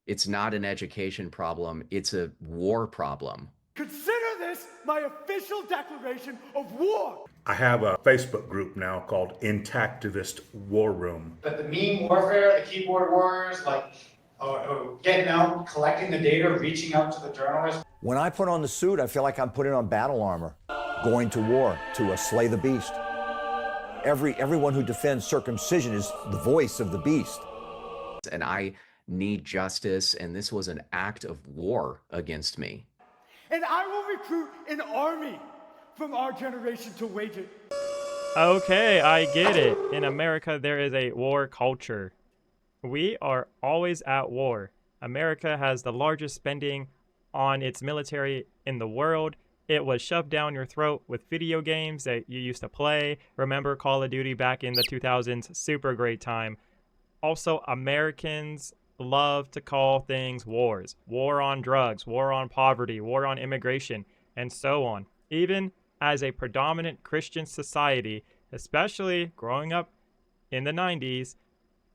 It's not an education problem, it's a war problem. Consider this my official declaration of war. I have a Facebook group now called Intactivist War Room. But the meme warfare, the keyboard warriors, like getting out, collecting the data, reaching out to the journalists. When I put on the suit, I feel like I'm putting on battle armor, going to war to slay the beast. Everyone who defends circumcision is the voice of the beast. And I need justice, and this was an act of war against me. And I will recruit an army from our generation to wage it. Okay, I get it. In America, there is a war culture. We are always at war. America has the largest spending on its military in the world. It was shoved down your throat with video games that you used to play. Remember Call of Duty back in the 2000s? Super great time. Also, Americans love to call things wars. War on drugs, war on poverty, war on immigration, and so on. Even as a predominant Christian society, especially growing up in the 90s,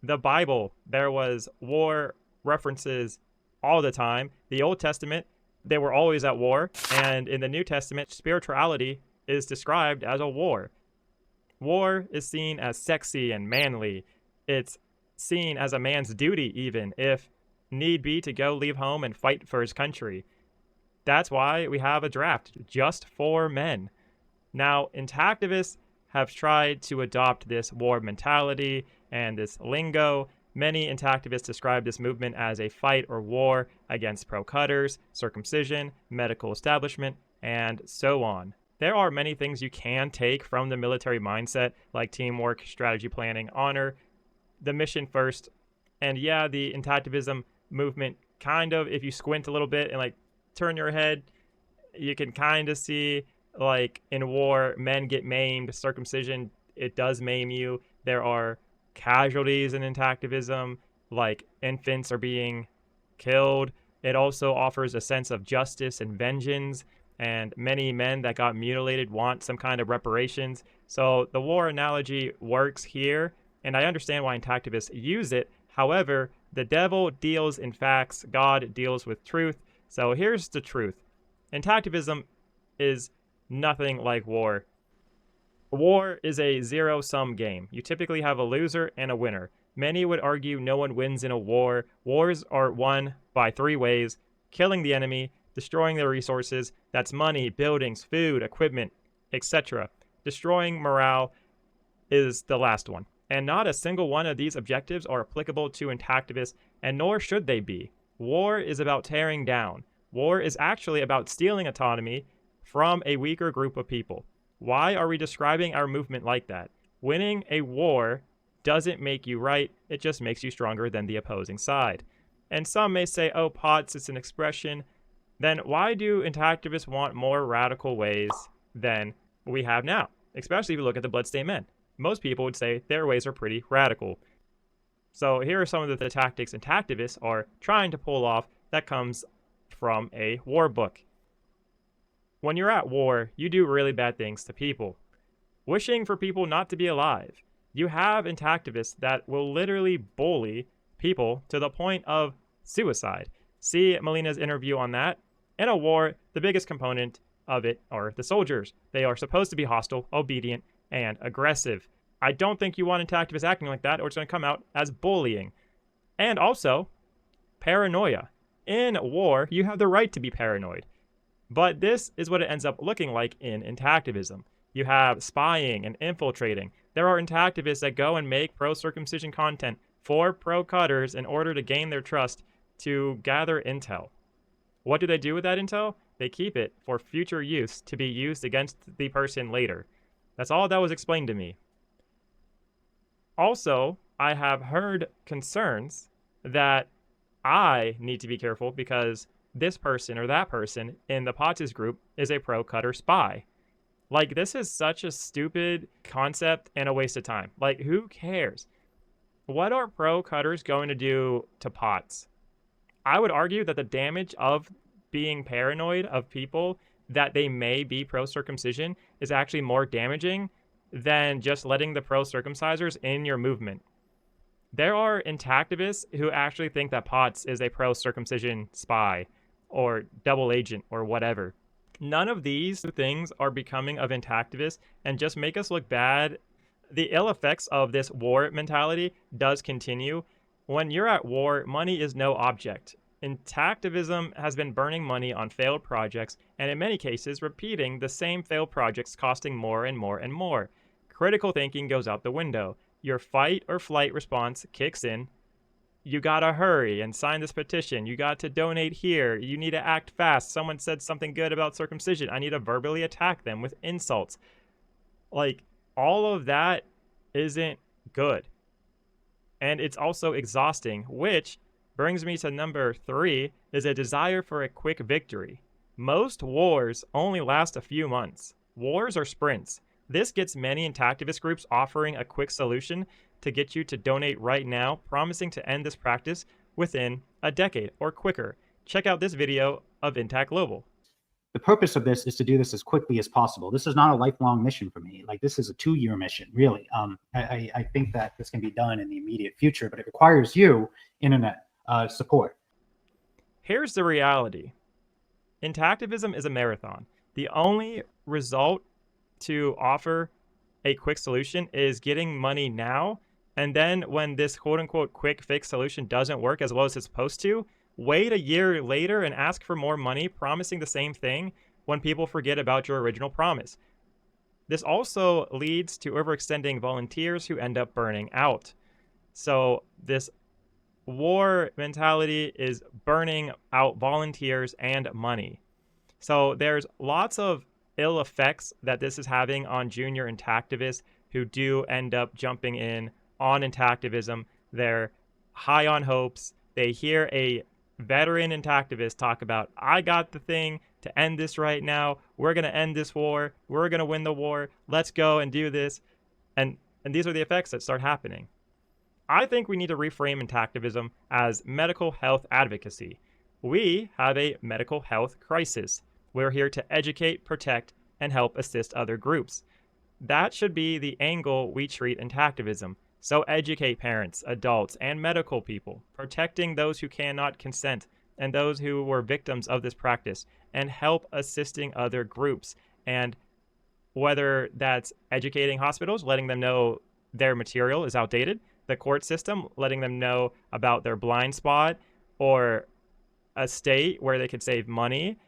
the Bible, there was war references all the time. The Old Testament, they were always at war. And in the New Testament, spirituality is described as a war. War is seen as sexy and manly. It's seen as a man's duty, even if need be, to go leave home and fight for his country. That's why we have a draft just for men. Now, intactivists have tried to adopt this war mentality and this lingo. Many intactivists describe this movement as a fight or war against pro-cutters, circumcision, medical establishment, and so on. There are many things you can take from the military mindset, like teamwork, strategy planning, honor, the mission first, and yeah, the intactivism movement kind of, if you squint a little bit and like turn your head, you can kind of see like in war, men get maimed, circumcision, it does maim you. There are casualties in intactivism, like infants are being killed. It also offers a sense of justice and vengeance, and many men that got mutilated want some kind of reparations. So the war analogy works here, and I understand why intactivists use it. However, the devil deals in facts, God deals with truth. So here's the truth. Intactivism is nothing like war. War is a zero-sum game. You typically have a loser and a winner. Many would argue no one wins in a war. Wars are won by three ways: killing the enemy, destroying their resources, that's money, buildings, food, equipment, etc. Destroying morale is the last one. And not a single one of these objectives are applicable to intactivists, and nor should they be. War is about tearing down. War is actually about stealing autonomy from a weaker group of people. Why are we describing our movement like that? Winning a war doesn't make you right, it just makes you stronger than the opposing side. And some may say, oh, POTS, it's an expression. Then why do intactivists want more radical ways than we have now? Especially if you look at the Bloodstained Men. Most people would say their ways are pretty radical. So here are some of the tactics intactivists are trying to pull off that comes from a war book. When you're at war, you do really bad things to people, wishing for people not to be alive. You have intactivists that will literally bully people to the point of suicide. See Melina's interview on that. In a war, the biggest component of it are the soldiers. They are supposed to be hostile, obedient, and aggressive. I don't think you want intactivists acting like that, or it's going to come out as bullying. And also, paranoia. In war, you have the right to be paranoid. But this is what it ends up looking like in intactivism. You have spying and infiltrating. There are intactivists that go and make pro-circumcision content for pro-cutters in order to gain their trust to gather intel. What do they do with that intel? They keep it for future use to be used against the person later. That's all that was explained to me. Also, I have heard concerns that I need to be careful because this person or that person in the POTS group is a pro-cutter spy. Like, this is such a stupid concept and a waste of time. Like, who cares? What are pro-cutters going to do to POTS? I would argue that the damage of being paranoid of people that they may be pro-circumcision is actually more damaging than just letting the pro-circumcisers in your movement. There are intactivists who actually think that Potts is a pro-circumcision spy or double agent or whatever. None of these things are becoming of intactivists and just make us look bad. The ill effects of this war mentality does continue. When you're at war, money is no object. Intactivism has been burning money on failed projects and in many cases repeating the same failed projects costing more and more and more. Critical thinking goes out the window. Your fight or flight response kicks in. You gotta hurry and sign this petition. You got to donate here. You need to act fast. Someone said something good about circumcision. I need to verbally attack them with insults. Like, all of that isn't good. And it's also exhausting, which brings me to number 3, is a desire for a quick victory. Most wars only last a few months. Wars are sprints. This gets many intactivist groups offering a quick solution to get you to donate right now, promising to end this practice within a decade or quicker. Check out this video of Intact Global. The purpose of this is to do this as quickly as possible. This is not a lifelong mission for me. Like, this is a 2-year mission, really. I think that this can be done in the immediate future, but it requires you, internet support. Here's the reality. Intactivism is a marathon. The only result to offer a quick solution is getting money now, and then when this quote-unquote quick fix solution doesn't work as well as it's supposed to, wait a year later and ask for more money, promising the same thing when people forget about your original promise. This also leads to overextending volunteers who end up burning out. So this war mentality is burning out volunteers and money. So there's lots of ill effects that this is having on junior intactivists who do end up jumping in on intactivism. They're high on hopes. They hear a veteran intactivist talk about, I got the thing to end this right now. We're going to end this war. We're going to win the war. Let's go and do this. And these are the effects that start happening. I think we need to reframe intactivism as medical health advocacy. We have a medical health crisis. We're here to educate, protect, and help assist other groups. That should be the angle we treat intactivism. So educate parents, adults, and medical people, protecting those who cannot consent and those who were victims of this practice, and help assisting other groups. And whether that's educating hospitals, letting them know their material is outdated, the court system, letting them know about their blind spot, or a state where they could save money,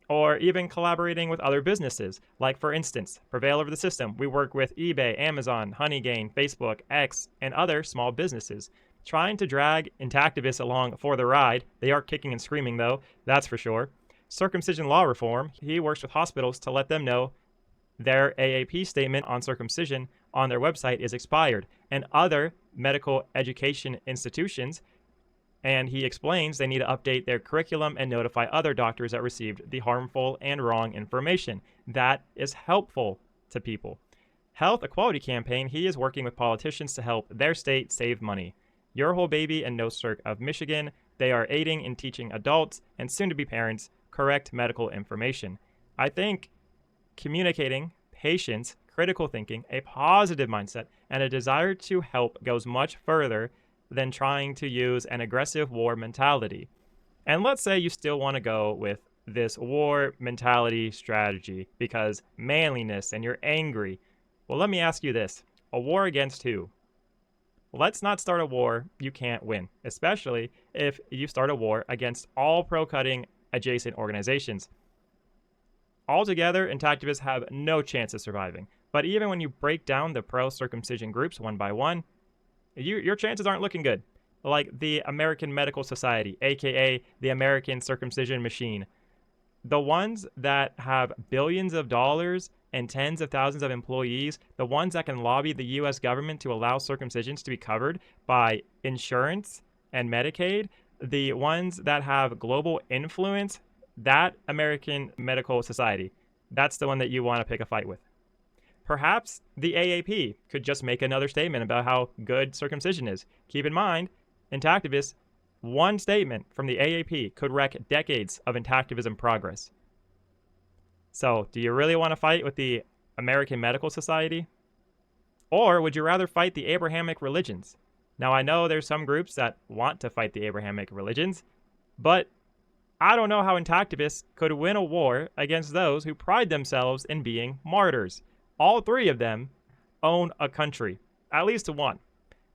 or even collaborating with other businesses. Like, for instance, Prevail Over the System. We work with eBay, Amazon, Honeygain, Facebook, X, and other small businesses, trying to drag intactivists along for the ride. They are kicking and screaming, though, that's for sure. Circumcision law reform. He works with hospitals to let them know their AAP statement on circumcision on their website is expired, and other medical education institutions. And he explains they need to update their curriculum and notify other doctors that received the harmful and wrong information. That is helpful to people. Health Equality Campaign, he is working with politicians to help their state save money. Your Whole Baby and No Circ of Michigan, they are aiding in teaching adults and soon-to-be parents correct medical information. I think communicating, patience, critical thinking, a positive mindset, and a desire to help goes much further than trying to use an aggressive war mentality. And let's say you still want to go with this war mentality strategy because manliness and you're angry. Well, let me ask you this. A war against who? Let's not start a war you can't win, especially if you start a war against all pro-cutting adjacent organizations. Altogether, intactivists have no chance of surviving. But even when you break down the pro-circumcision groups one by one, your chances aren't looking good. Like the American Medical Society, aka the American Circumcision Machine. The ones that have billions of dollars and tens of thousands of employees, the ones that can lobby the US government to allow circumcisions to be covered by insurance and Medicaid, the ones that have global influence, that American Medical Society, that's the one that you want to pick a fight with. Perhaps the AAP could just make another statement about how good circumcision is. Keep in mind, intactivists, one statement from the AAP could wreck decades of intactivism progress. So, do you really want to fight with the American Medical Society? Or would you rather fight the Abrahamic religions? Now, I know there's some groups that want to fight the Abrahamic religions, but I don't know how intactivists could win a war against those who pride themselves in being martyrs. All three of them own a country, at least one.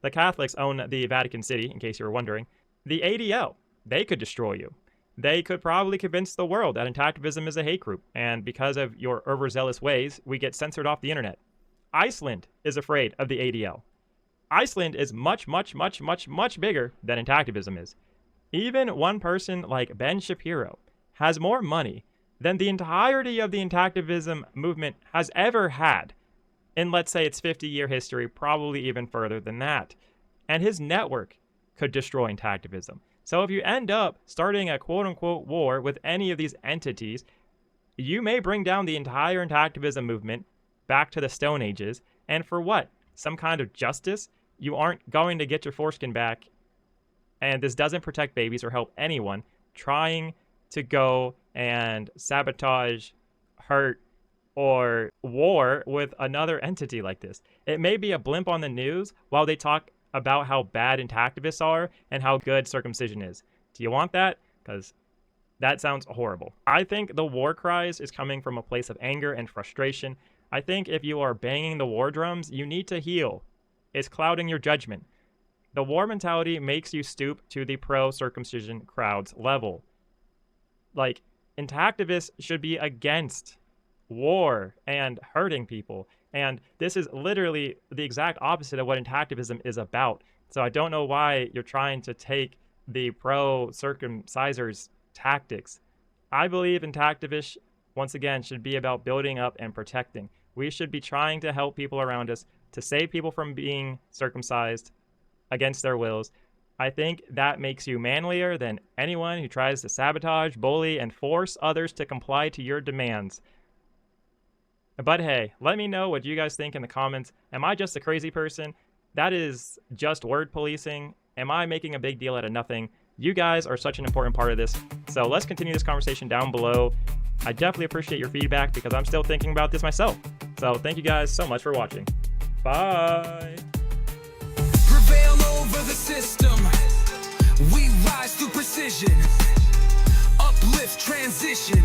The Catholics own the Vatican City, in case you were wondering. The ADL, they could destroy you. They could probably convince the world that intactivism is a hate group, and because of your overzealous ways, we get censored off the internet. Iceland is afraid of the ADL. Iceland is much, much, much, much, much bigger than intactivism is. Even one person like Ben Shapiro has more money than the entirety of the intactivism movement has ever had in, let's say, its 50-year history, probably even further than that. And his network could destroy intactivism. So if you end up starting a quote-unquote war with any of these entities, you may bring down the entire intactivism movement back to the Stone Ages. And for what? Some kind of justice? You aren't going to get your foreskin back. And this doesn't protect babies or help anyone trying to go and sabotage, hurt, or war with another entity like this. It may be a blimp on the news while they talk about how bad intactivists are and how good circumcision is. Do you want that? Because that sounds horrible. I think the war cries is coming from a place of anger and frustration. I think if you are banging the war drums, you need to heal. It's clouding your judgment. The war mentality makes you stoop to the pro-circumcision crowd's level. Like, intactivists should be against war and hurting people. And this is literally the exact opposite of what intactivism is about. So I don't know why you're trying to take the pro-circumcisers tactics. I believe intactivists, once again, should be about building up and protecting. We should be trying to help people around us to save people from being circumcised against their wills. I think that makes you manlier than anyone who tries to sabotage, bully, and force others to comply to your demands. But hey, let me know what you guys think in the comments. Am I just a crazy person? That is just word policing. Am I making a big deal out of nothing? You guys are such an important part of this. So let's continue this conversation down below. I definitely appreciate your feedback because I'm still thinking about this myself. So thank you guys so much for watching. Bye. Prevail over the system. We rise through precision. Uplift transition.